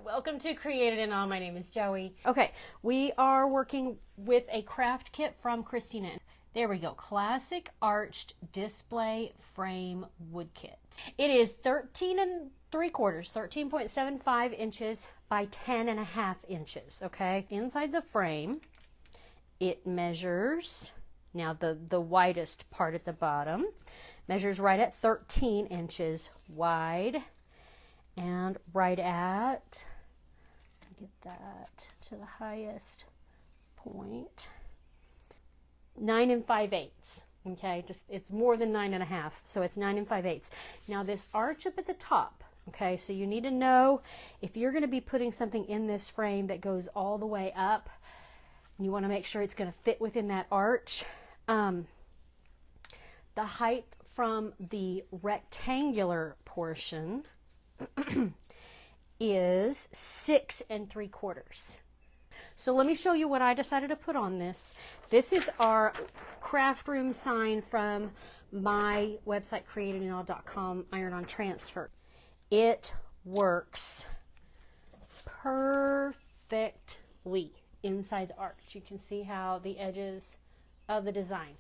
welcome to Create It and All. My name is Joey. Okay, we are working with a craft kit from Christina. There we go, classic arched display frame wood kit. It is 13.75 inches by 10.5 inches, okay? Inside the frame, it measures, now the widest part at the bottom, measures right at 13 inches wide. And right at, get that to the highest point, 9 5/8. Okay, just it's more than 9.5, so it's 9 5/8. Now this arch up at the top, okay, so you need to know if you're going to be putting something in this frame that goes all the way up, you want to make sure it's going to fit within that arch. The height from the rectangular portion is 6 3/4. So let me show you what I decided to put on this. This is our craft room sign from my website, createdandall.com, iron-on transfer. It works perfectly inside the arch. You can see how the edges of the design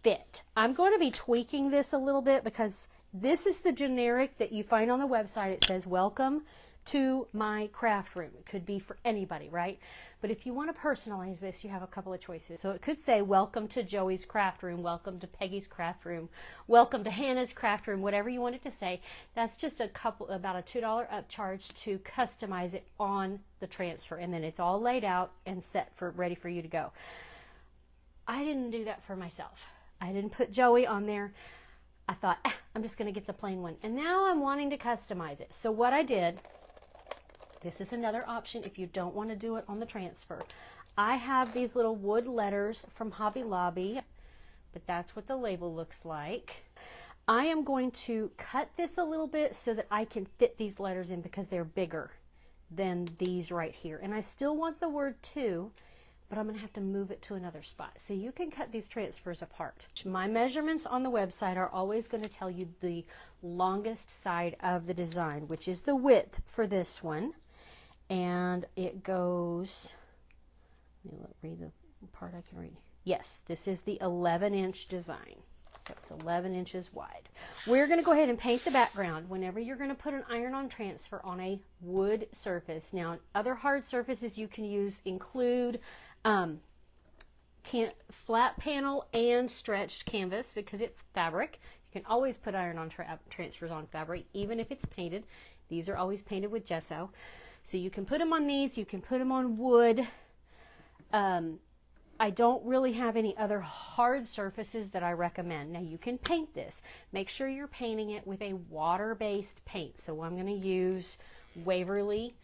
fit. I'm going to be tweaking this a little bit because this is the generic that you find on the website. It says, welcome to my craft room. It could be for anybody, right? But if you want to personalize this, you have a couple of choices. So it could say, welcome to Joey's craft room, welcome to Peggy's craft room, welcome to Hannah's craft room, whatever you want it to say. That's just about a $2 upcharge to customize it on the transfer. And then it's all laid out and set for ready for you to go. I didn't do that for myself. I didn't put Joey on there. I thought, I'm just going to get the plain one. And now I'm wanting to customize it. So what I did, this is another option if you don't want to do it on the transfer. I have these little wood letters from Hobby Lobby, but that's what the label looks like. I am going to cut this a little bit so that I can fit these letters in because they're bigger than these right here. And I still want the word to, but I'm going to have to move it to another spot. So you can cut these transfers apart. My measurements on the website are always going to tell you the longest side of the design, which is the width for this one. And it goes, let me read the part I can read. Yes, this is the 11-inch design. So it's 11 inches wide. We're going to go ahead and paint the background whenever you're going to put an iron-on transfer on a wood surface. Now, other hard surfaces you can use include flat panel and stretched canvas because it's fabric. You can always put iron-on transfers on fabric, even if it's painted. These are always painted with gesso. So you can put them on these, you can put them on wood. I don't really have any other hard surfaces that I recommend. Now you can paint this. Make sure you're painting it with a water-based paint. So I'm going to use Waverly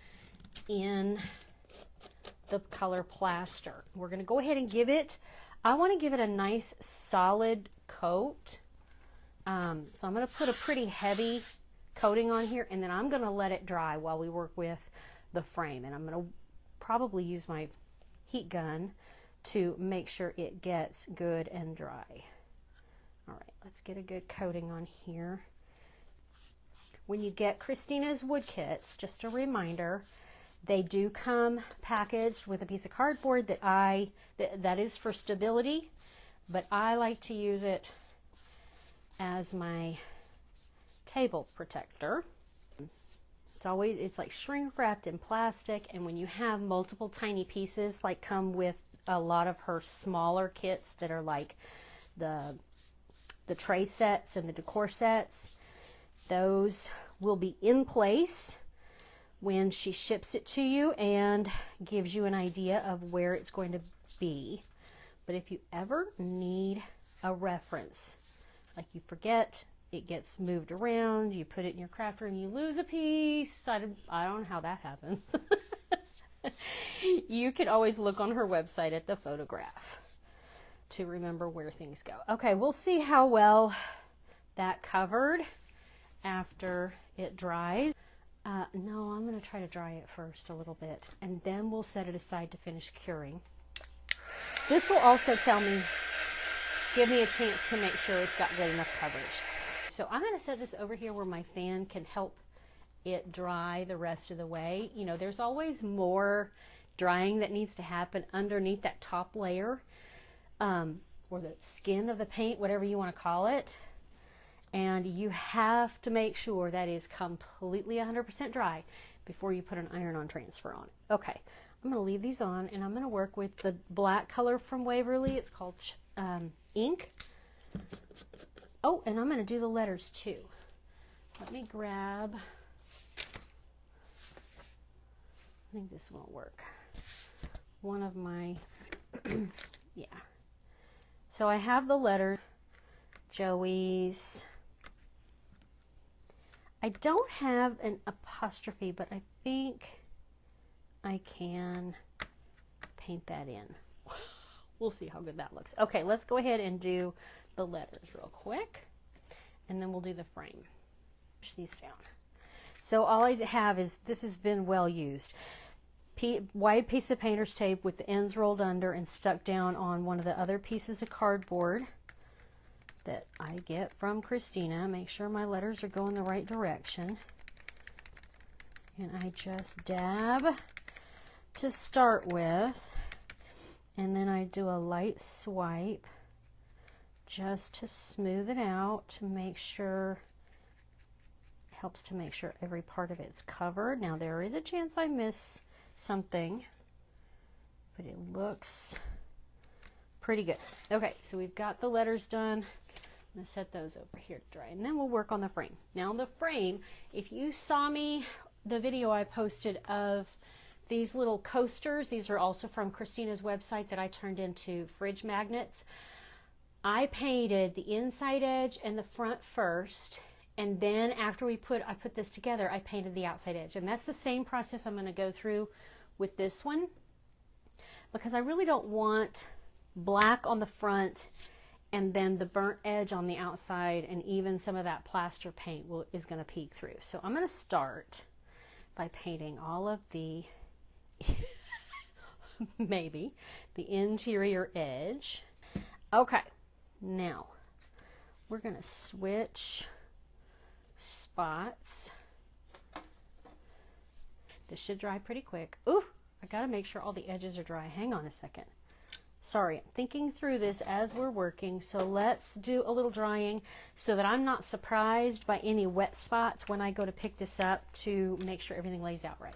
in the color Plaster. We're going to go ahead and give it, I want to give it a nice solid coat. So I'm going to put a pretty heavy coating on here, and then I'm going to let it dry while we work with the frame. And I'm going to probably use my heat gun to make sure it gets good and dry. All right, let's get a good coating on here. When you get Christina's wood kits, just a reminder, they do come packaged with a piece of cardboard that is for stability, but I like to use it as my table protector. It's like shrink wrapped in plastic, and when you have multiple tiny pieces, like come with a lot of her smaller kits that are like the tray sets and the decor sets, those will be in place when she ships it to you and gives you an idea of where it's going to be. But if you ever need a reference, like you forget, it gets moved around, you put it in your craft room, you lose a piece, I don't know how that happens. You can always look on her website at the photograph to remember where things go. Okay, we'll see how well that covered after it dries. No, I'm going to try to dry it first a little bit, and then we'll set it aside to finish curing. This will also give me a chance to make sure it's got good enough coverage. So I'm going to set this over here where my fan can help it dry the rest of the way. You know, there's always more drying that needs to happen underneath that top layer, or the skin of the paint, whatever you want to call it. And you have to make sure that is completely 100% dry before you put an iron-on transfer on it. Okay, I'm going to leave these on, and I'm going to work with the black color from Waverly. It's called Ink. Oh, and I'm going to do the letters too. Let me grab, I think this won't work, one of my, yeah. So I have the letter, Joey's. I don't have an apostrophe, but I think I can paint that in. We'll see how good that looks. Okay, let's go ahead and do the letters real quick, and then we'll do the frame. Push these down. So all I have is, this has been well used. Wide piece of painter's tape with the ends rolled under and stuck down on one of the other pieces of cardboard that I get from Christina. Make sure my letters are going the right direction. And I just dab to start with, and then I do a light swipe just to smooth it out, to make sure, helps to make sure every part of it's covered. Now there is a chance I miss something, but it looks pretty good. Okay, so we've got the letters done. I'm going to set those over here to dry, and then we'll work on the frame. Now the frame, if you saw the video I posted of these little coasters, these are also from Christina's website that I turned into fridge magnets. I painted the inside edge and the front first, and then after I put this together, I painted the outside edge. And that's the same process I'm going to go through with this one, because I really don't want black on the front and then the burnt edge on the outside, and even some of that plaster paint is going to peek through. So I'm going to start by painting all of the maybe the interior edge. Okay, now we're going to switch spots. This should dry pretty quick. Ooh, I got to make sure all the edges are dry. Hang on a second. Sorry, I'm thinking through this as we're working, so let's do a little drying so that I'm not surprised by any wet spots when I go to pick this up, to make sure everything lays out right.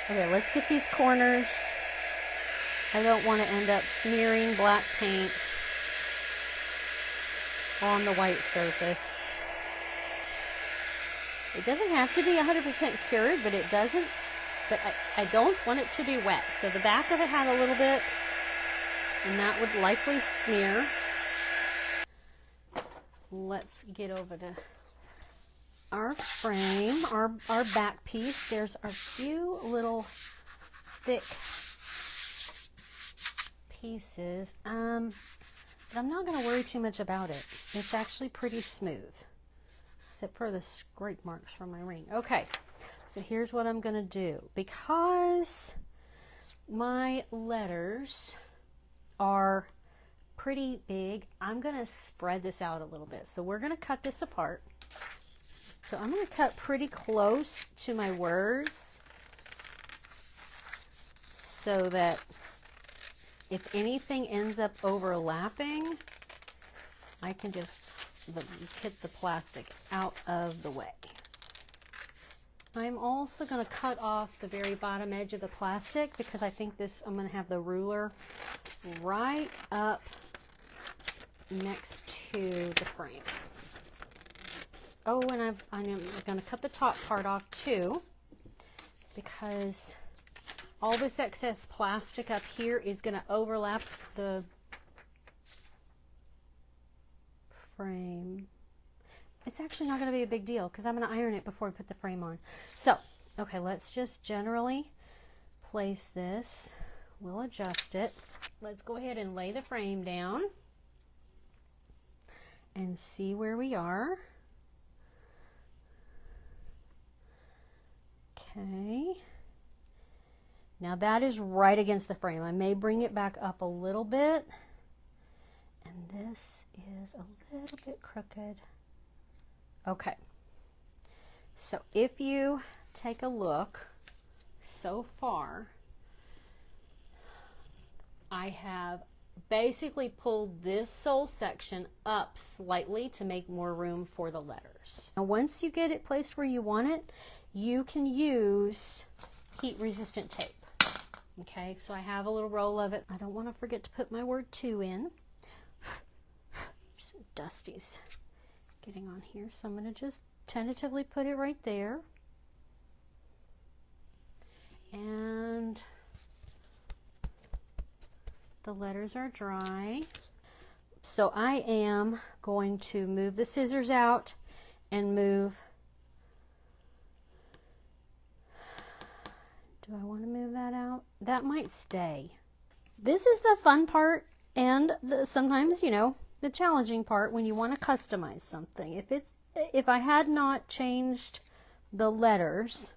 Okay, let's get these corners. I don't want to end up smearing black paint on the white surface. It doesn't have to be 100% cured, but it doesn't. But I don't want it to be wet. So the back of it had a little bit, and that would likely smear. Let's get over to our frame, our back piece. There's a few little thick pieces, but I'm not going to worry too much about it. It's actually pretty smooth, except for the scrape marks from my ring. Okay. So here's what I'm going to do. Because my letters are pretty big, I'm going to spread this out a little bit. So we're going to cut this apart. So I'm going to cut pretty close to my words, so that if anything ends up overlapping, I can just get the plastic out of the way. I'm also going to cut off the very bottom edge of the plastic, because I think I'm going to have the ruler right up next to the frame. Oh, and I'm going to cut the top part off too, because all this excess plastic up here is going to overlap the frame. It's actually not going to be a big deal, because I'm going to iron it before we put the frame on. So, okay, let's just generally place this. We'll adjust it. Let's go ahead and lay the frame down and see where we are. Okay. Now that is right against the frame. I may bring it back up a little bit. And this is a little bit crooked. Okay, So if you take a look so far, I have basically pulled this sole section up slightly to make more room for the letters. Now once you get it placed where you want it, you can use heat resistant tape. Okay, so I have a little roll of it. I don't want to forget to put my word 2 in. Some dusties getting on here, so I'm going to just tentatively put it right there. And the letters are dry. So I am going to move the scissors out and move. Do I want to move that out? That might stay. This is the fun part and sometimes, you know, the challenging part when you want to customize something. If I had not changed the letters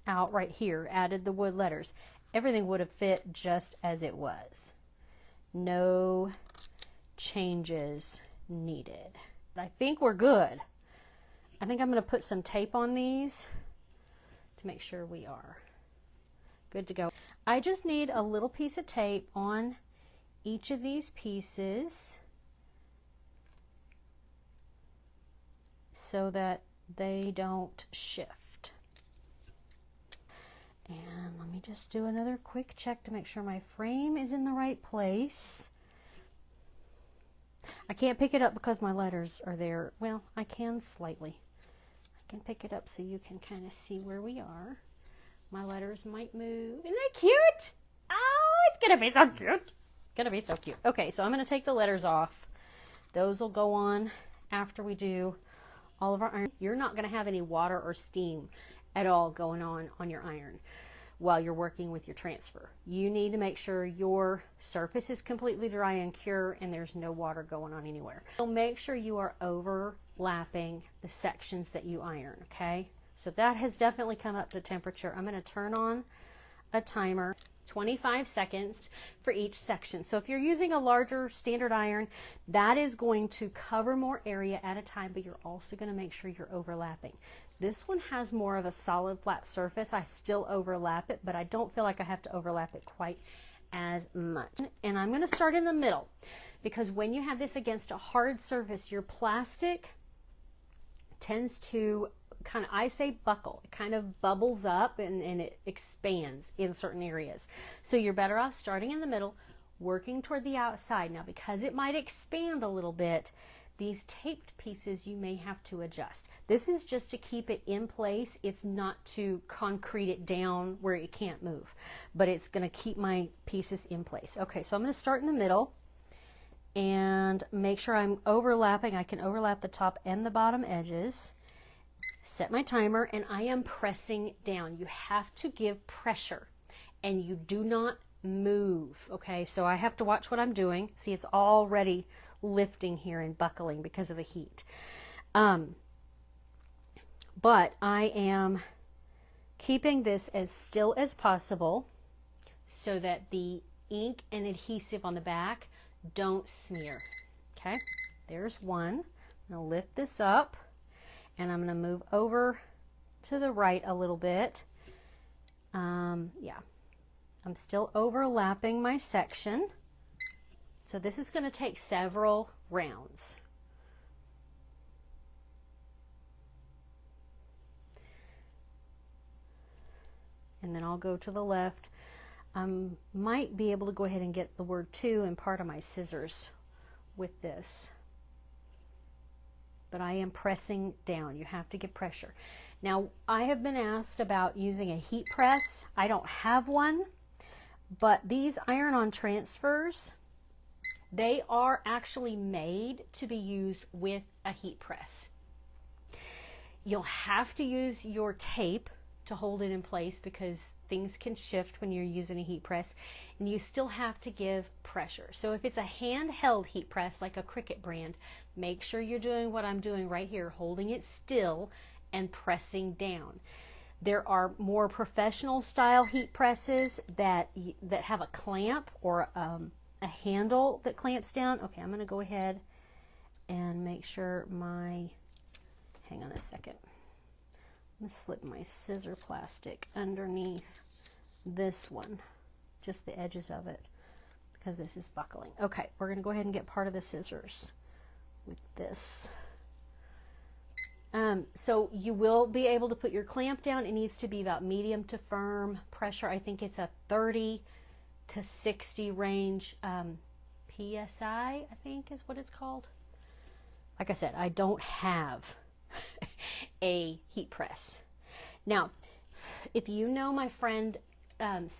out right here, added the wood letters, everything would have fit just as it was. No changes needed. I think we're good. I think I'm going to put some tape on these to make sure we are good to go. I just need a little piece of tape on each of these pieces so that they don't shift. And let me just do another quick check to make sure my frame is in the right place. I can't pick it up because my letters are there. Well, I can slightly. I can pick it up so you can kind of see where we are. My letters might move. Isn't that cute? Oh, it's gonna be so cute. It's gonna be so cute. Okay, so I'm gonna take the letters off. Those will go on after we do all of our iron. You're not gonna have any water or steam at all going on your iron while you're working with your transfer. You need to make sure your surface is completely dry and cure and there's no water going on anywhere. So make sure you are overlapping the sections that you iron, okay? So that has definitely come up to temperature. I'm going to turn on a timer, 25 seconds for each section. So if you're using a larger standard iron, that is going to cover more area at a time, but you're also going to make sure you're overlapping. This one has more of a solid flat surface. I still overlap it, but I don't feel like I have to overlap it quite as much. And I'm going to start in the middle because when you have this against a hard surface, your plastic tends to kind of, I say buckle, it kind of bubbles up and it expands in certain areas. So you're better off starting in the middle, working toward the outside. Now because it might expand a little bit, these taped pieces you may have to adjust. This is just to keep it in place. It's not to concrete it down where it can't move, but it's going to keep my pieces in place. Okay, so I'm going to start in the middle and make sure I'm overlapping. I can overlap the top and the bottom edges. Set my timer and I am pressing down. You have to give pressure and you do not move. Okay, so I have to watch what I'm doing. See, it's already lifting here and buckling because of the heat. But I am keeping this as still as possible so that the ink and adhesive on the back don't smear. Okay, there's one. I'm going to lift this up and I'm going to move over to the right a little bit. Yeah, I'm still overlapping my section. So this is going to take several rounds. And then I'll go to the left. Might be able to go ahead and get the word 2 in part of my scissors with this. But I am pressing down. You have to get pressure. Now, I have been asked about using a heat press. I don't have one, but these iron-on transfers, they are actually made to be used with a heat press. You'll have to use your tape to hold it in place because things can shift when you're using a heat press, and you still have to give pressure. So if it's a handheld heat press like a Cricut brand, make sure you're doing what I'm doing right here, holding it still and pressing down. There are more professional style heat presses that have a clamp or a handle that clamps down. Okay, I'm going to go ahead and make sure my, hang on a second. I'm gonna slip my scissor plastic underneath this one, just the edges of it, because this is buckling. Okay, we're gonna go ahead and get part of the scissors with this. So you will be able to put your clamp down. It needs to be about medium to firm pressure. I think it's a 30 to 60 range PSI, I think is what it's called. Like I said, I don't have a heat press. Now, if you know my friend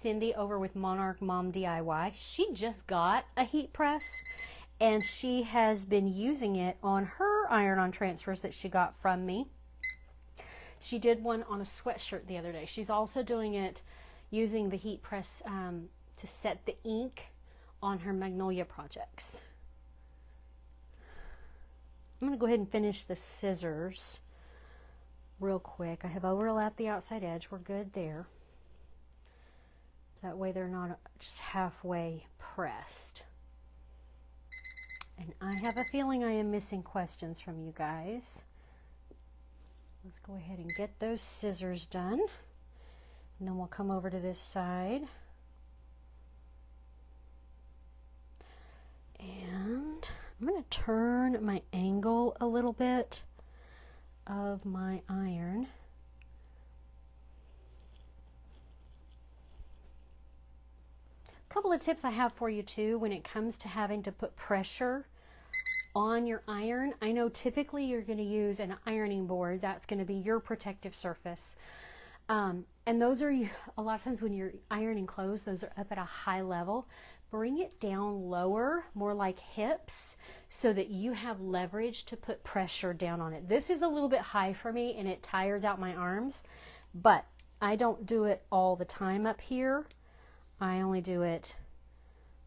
Cindy over with Monarch Mom DIY, she just got a heat press and she has been using it on her iron-on transfers that she got from me. She did one on a sweatshirt the other day. She's also doing it using the heat press to set the ink on her Magnolia projects. I'm going to go ahead and finish the scissors real quick. I have overlapped the outside edge. We're good there. That way they're not just halfway pressed. And I have a feeling I am missing questions from you guys. Let's go ahead and get those scissors done. And then we'll come over to this side. And I'm going to turn my angle a little bit of my iron. A couple of tips I have for you too when it comes to having to put pressure on your iron. I know typically you're going to use an ironing board. That's going to be your protective surface. And those are, a lot of times when you're ironing clothes, those are up at a high level. Bring it down lower, more like hips, so that you have leverage to put pressure down on it. This is a little bit high for me and it tires out my arms, but I don't do it all the time up here. I only do it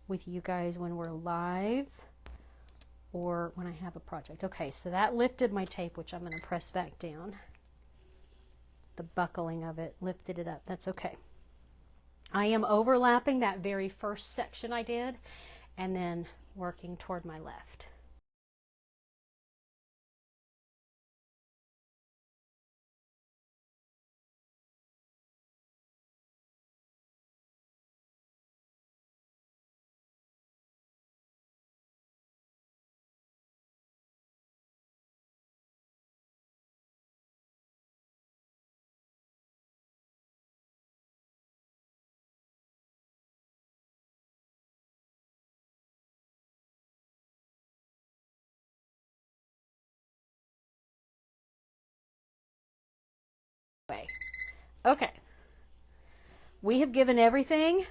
with you guys when we're live or when I have a project. Okay, so that lifted my tape, which I'm going to press back down. The buckling of it lifted it up. That's okay. I am overlapping that very first section I did and then working toward my left. Okay, we have given everything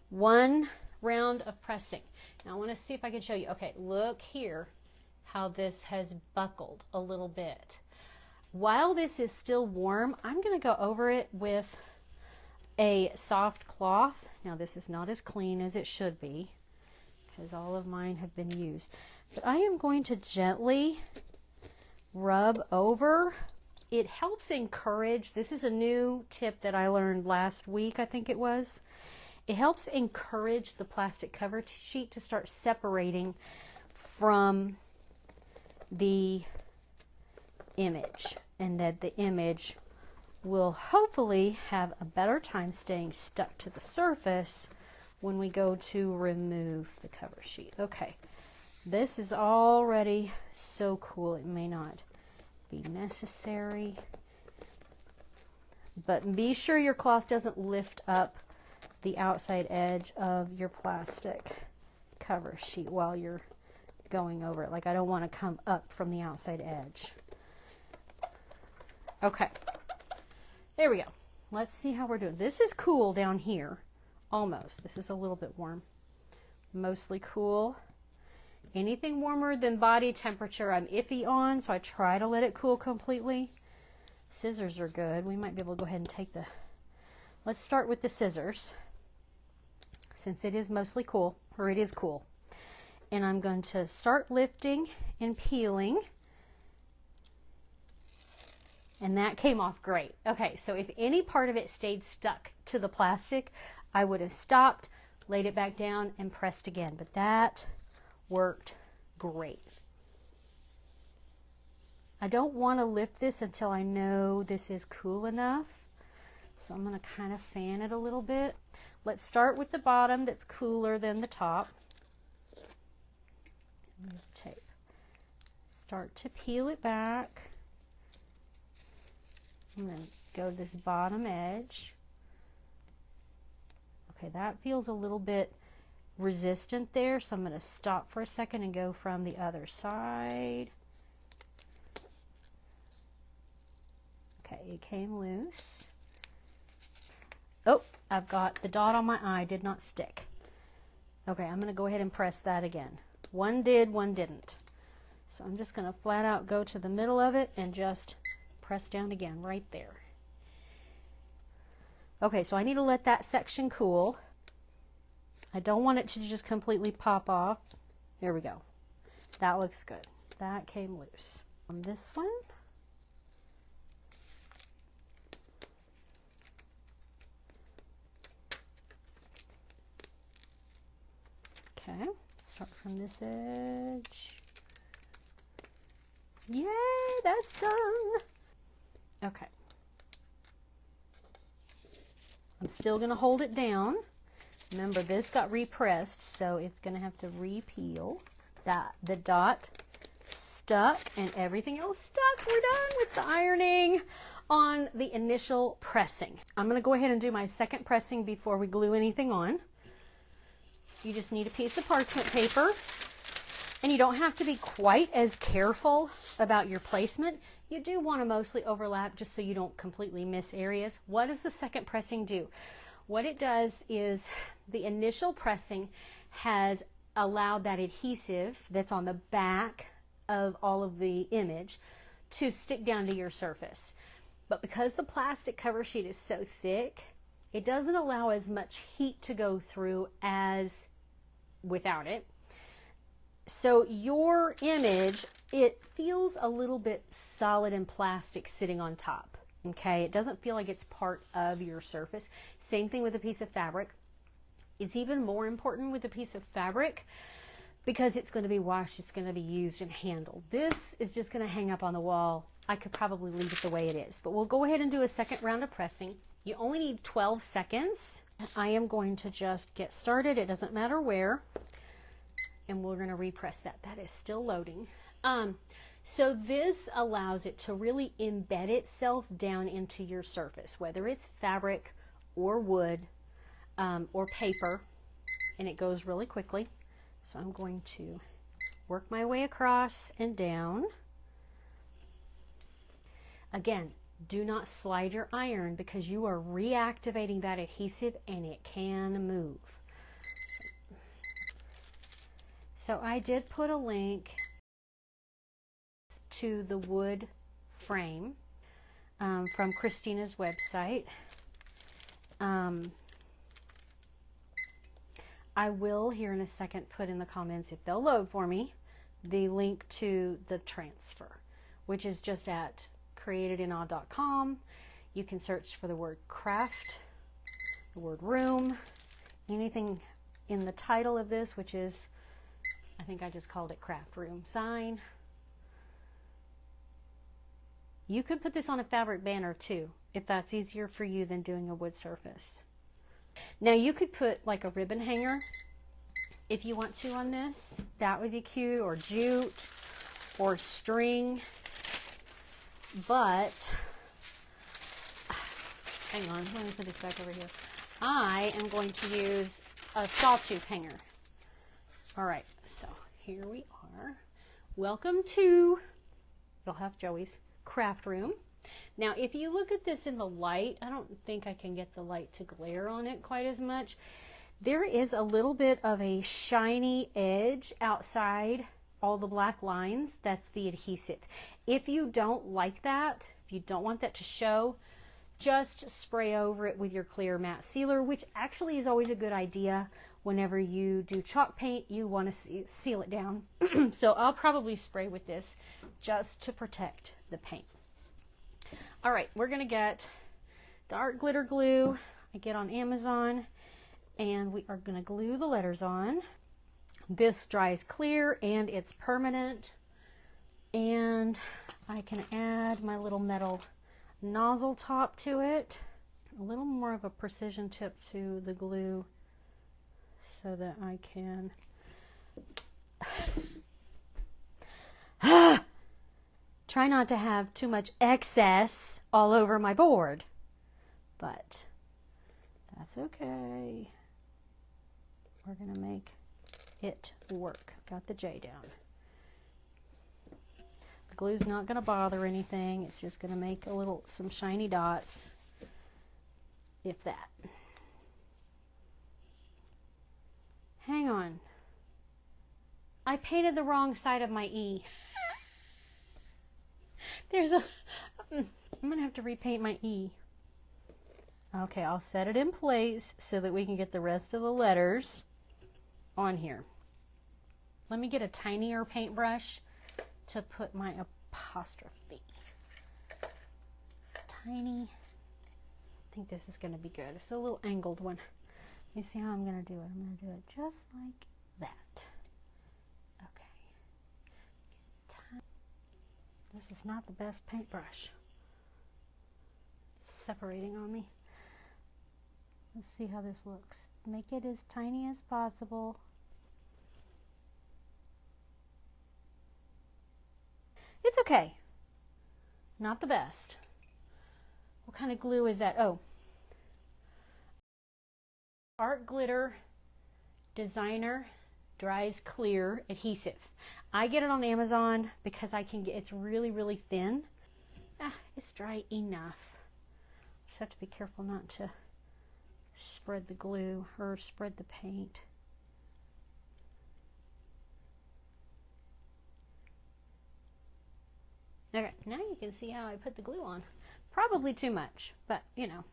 one round of pressing. Now I want to see if I can show you. Okay, look here how this has buckled a little bit. While this is still warm, I'm going to go over it with a soft cloth. Now this is not as clean as it should be because all of mine have been used. But I am going to gently rub over. It helps encourage, this is a new tip that I learned last week, I think it was. It helps encourage the plastic cover sheet to start separating from the image, and that the image will hopefully have a better time staying stuck to the surface when we go to remove the cover sheet. Okay, this is already so cool. It may not be necessary, but be sure your cloth doesn't lift up the outside edge of your plastic cover sheet while you're going over it. Like, I don't want to come up from the outside edge. Okay, there we go. Let's see how we're doing. This is cool down here, almost. This is a little bit warm, mostly cool. Anything warmer than body temperature I'm iffy on, so I try to let it cool completely. Scissors are good. We might be able to go ahead and take the, let's start with the scissors, since it is mostly cool, or it is cool. And I'm going to start lifting and peeling. And that came off great. Okay, so if any part of it stayed stuck to the plastic, I would have stopped, laid it back down, and pressed again. But that worked great. I don't want to lift this until I know this is cool enough. So I'm going to kind of fan it a little bit. Let's start with the bottom that's cooler than the top. Tape. Start to peel it back. I'm going to go to this bottom edge. Okay, that feels a little bit resistant there, so I'm going to stop for a second and go from the other side. Okay, it came loose. Oh, I've got the dot on my eye, did not stick. Okay, I'm going to go ahead and press that again. One did, one didn't. So I'm just going to flat out go to the middle of it and just press down again right there. Okay, so I need to let that section cool. I don't want it to just completely pop off. There we go. That looks good. That came loose. On this one, okay, start from this edge. Yay, that's done. Okay. I'm still going to hold it down. Remember, this got repressed, so it's going to have to re-peel. The dot stuck and everything else stuck. We're done with the ironing on the initial pressing. I'm going to go ahead and do my second pressing before we glue anything on. You just need a piece of parchment paper, and you don't have to be quite as careful about your placement. You do want to mostly overlap just so you don't completely miss areas. What does the second pressing do? What it does is the initial pressing has allowed that adhesive that's on the back of all of the image to stick down to your surface. But because the plastic cover sheet is so thick, it doesn't allow as much heat to go through as without it. So your image, it feels a little bit solid and plastic sitting on top. Okay, it doesn't feel like it's part of your surface. Same thing with a piece of fabric. It's even more important with a piece of fabric because it's going to be washed, it's going to be used and handled. This is just going to hang up on the wall. I could probably leave it the way it is, but we'll go ahead and do a second round of pressing. You only need 12 seconds. I am going to just get started. It doesn't matter where. And we're going to repress that. That is still loading. So this allows it to really embed itself down into your surface, whether it's fabric or wood or paper, and it goes really quickly. So I'm going to work my way across and down. Again, do not slide your iron because you are reactivating that adhesive and it can move. So I did put a link to the wood frame from Christina's website. I will here in a second put in the comments, if they'll load for me, the link to the transfer, which is just at createdinawe.com. You can search for the word craft, the word room, anything in the title of this, which is, I think I just called it craft room sign. You could put this on a fabric banner too, if that's easier for you than doing a wood surface. Now you could put like a ribbon hanger if you want to on this. That would be cute, or jute, or string. But, hang on, let me put this back over here. I am going to use a sawtooth hanger. All right, so here we are. Welcome to, you'll have Joey's craft room. Now, if you look at this in the light, I don't think I can get the light to glare on it quite as much. There is a little bit of a shiny edge outside all the black lines. That's the adhesive. If you don't like that, if you don't want that to show, just spray over it with your clear matte sealer, which actually is always a good idea. Whenever you do chalk paint, you want to seal it down. So I'll probably spray with this just to protect the paint. All right, we're going to get the art glitter glue I get on Amazon, and we are going to glue the letters on. This dries clear and it's permanent. And I can add my little metal nozzle top to it. A little more of a precision tip to the glue so that I can try not to have too much excess all over my board, but that's okay. We're gonna make it work. Got the J down. The glue's not gonna bother anything. It's just gonna make some shiny dots, if that. Hang on. I painted the wrong side of my E. I'm gonna have to repaint my E. Okay, I'll set it in place so that we can get the rest of the letters on here. Let me get a tinier paintbrush to put my apostrophe. Tiny. I think this is going to be good. It's a little angled one. Let me see how I'm going to do it. I'm going to do it just like that. Okay. This is not the best paintbrush. It's separating on me. Let's see how this looks. Make it as tiny as possible. It's okay. Not the best. What kind of glue is that? Oh. Art Glitter Designer Dries Clear Adhesive. I get it on Amazon because it's really, really thin. It's dry enough. Just have to be careful not to spread the glue or spread the paint. Okay, now you can see how I put the glue on. Probably too much, but you know.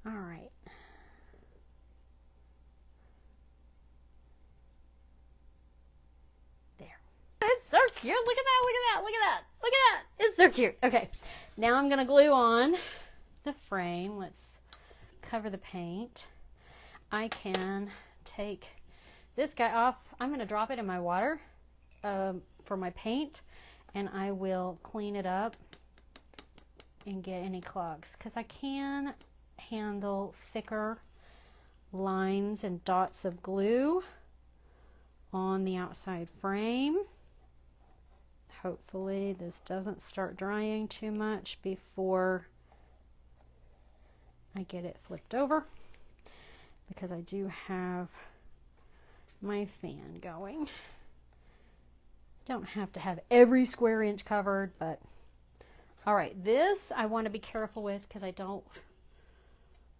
All right. There. It's so cute. Look at that, look at that, look at that, look at that. It's so cute. Okay, now I'm gonna glue on the frame. Let's cover the paint. I can take this guy off. I'm gonna drop it in my water for my paint, and I will clean it up and get any clogs, because I can handle thicker lines and dots of glue on the outside frame. Hopefully this doesn't start drying too much before I get it flipped over, because I do have my fan going. Don't have to have every square inch covered, but all right, this I want to be careful with because I don't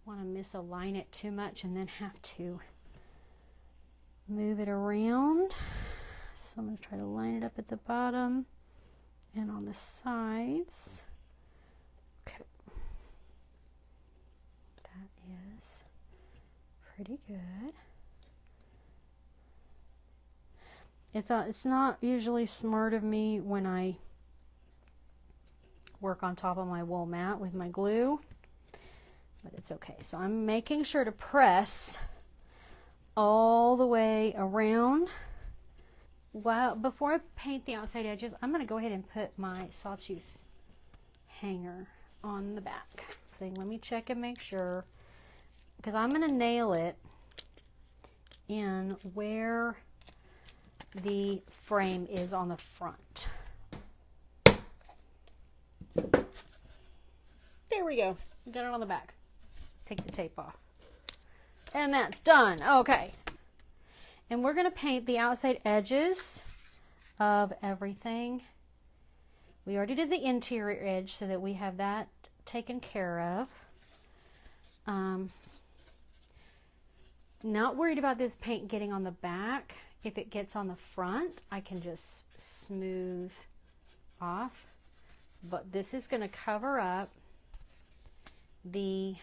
want to misalign it too much and then have to move it around. So I'm going to try to line it up at the bottom and on the sides. Okay. That is pretty good. It's not usually smart of me when I work on top of my wool mat with my glue, but it's okay. So I'm making sure to press all the way around. Well, before I paint the outside edges, I'm going to go ahead and put my sawtooth hanger on the back. So let me check and make sure, because I'm going to nail it in where the frame is on the front. There we go. Got it on the back. Take the tape off. And that's done. Okay. And we're going to paint the outside edges of everything. We already did the interior edge so that we have that taken care of. Not worried about this paint getting on the back. If it gets on the front, I can just smooth off. But this is going to cover up the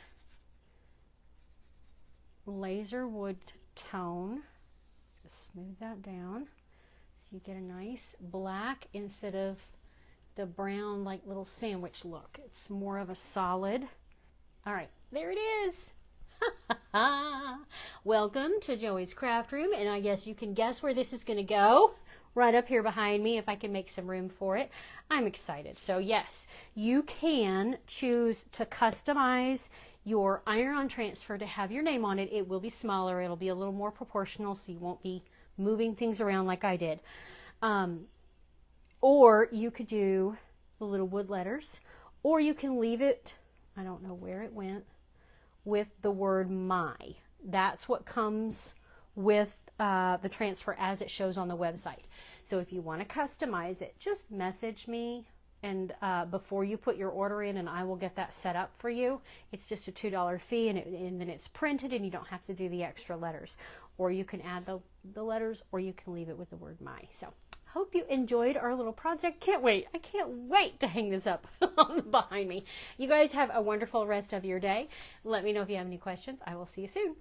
laser wood tone. Just smooth that down so you get a nice black instead of the brown like little sandwich look. It's more of a solid. All right, there it is. Welcome to Joey's craft room, and I guess you can guess where this is going to go. right up here behind me if I can make some room for it. I'm excited. So yes, you can choose to customize your iron-on transfer to have your name on it. It will be smaller. It'll be a little more proportional, so you won't be moving things around like I did. Or you could do the little wood letters, or you can leave it, I don't know where it went, with the word my. That's what comes with the transfer as it shows on the website. So if you want to customize it, just message me and before you put your order in, and I will get that set up for you. It's just a $2 fee, and then it's printed, and you don't have to do the extra letters. Or you can add the letters, or you can leave it with the word my. So hope you enjoyed our little project. Can't wait. I can't wait to hang this up behind me. You guys have a wonderful rest of your day. Let me know if you have any questions. I will see you soon.